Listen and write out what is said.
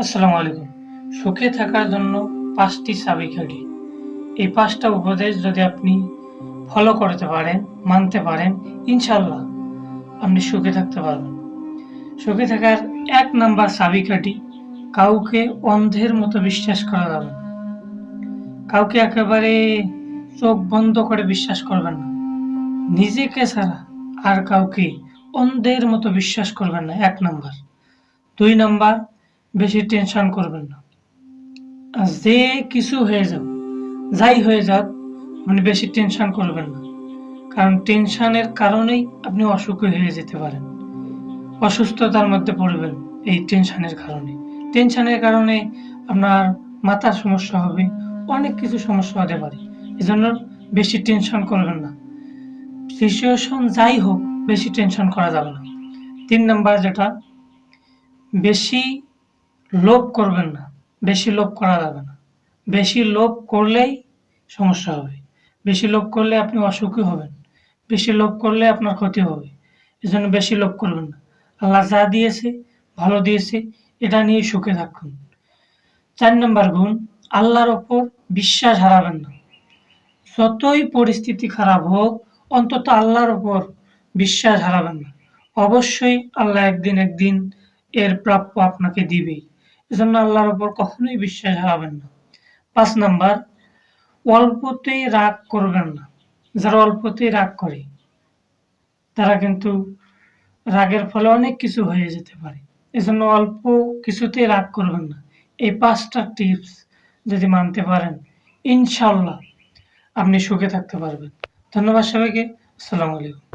আসসালামু আলাইকুম। সুখে থাকার জন্য ৫টি চাবিকাঠি। এই ৫টা উপদেশ যদি আপনি ফলো করতে পারেন, মানতে পারেন, ইনশাআল্লাহ আপনি সুখে থাকতে পারবেন। সুখে থাকার ১ নাম্বার চাবিকাঠি, কাউকে অন্ধের মতো বিশ্বাস করা যাবে না। কাউকে একেবারে চোখ বন্ধ করে বিশ্বাস করবেন না। নিজেকে ছাড়া আর কাউকে অন্ধের মতো বিশ্বাস করবেন না ১ নাম্বার। ২ নাম্বার, বেশি টেনশন করবেন না। যে কিছু হয়ে যাক, যাই হয়ে যাক, মানে বেশি টেনশন করবেন না। কারণ টেনশনের কারণেই আপনি অসুখী হয়ে যেতে পারেন। অসুস্থতার মধ্যে পড়বেন এই টেনশনের কারণে। টেনশনের কারণে আপনার মাথার সমস্যা হবে, অনেক কিছু সমস্যা হতে পারে। এজন্য বেশি টেনশন করবেন না। সিচুয়েশন যাই হোক, বেশি টেনশন করা যাবে না। ৩ নাম্বার যেটা, বেশি লোভ করবেন না। বেশি লোভ করা যাবে না। বেশি লোভ করলেই সমস্যা হবে। বেশি লোভ করলে আপনি অসুখী হবেন। বেশি লোভ করলে আপনার ক্ষতি হবে। এজন্য বেশি লোভ করবেন না। আল্লাহ যা দিয়েছে, ভালো দিয়েছে, এটা নিয়ে সুখে থাকুন। ৪ নাম্বার গুণ, আল্লাহর ওপর বিশ্বাস হারাবেন না। যতই পরিস্থিতি খারাপ হোক, অন্তত আল্লাহর ওপর বিশ্বাস হারাবেন না। অবশ্যই আল্লাহ একদিন এর প্রাপ্য আপনাকে দিবেই। এজন্য আল্লাহর ওপর কখনোই বিশ্বাস হারাবেন না। ৫ নাম্বার, অল্পতেই রাগ করবেন না। যারা অল্পতেই রাগ করে, তারা কিন্তু রাগের ফলে অনেক কিছু হয়ে যেতে পারে। এজন্য অল্প কিছুতেই রাগ করবেন না। এই ৫টা টিপস যদি মানতে পারেন, ইনশাআল্লাহ আপনি সুখে থাকতে পারবেন। ধন্যবাদ সবাইকে। আসসালামু আলাইকুম।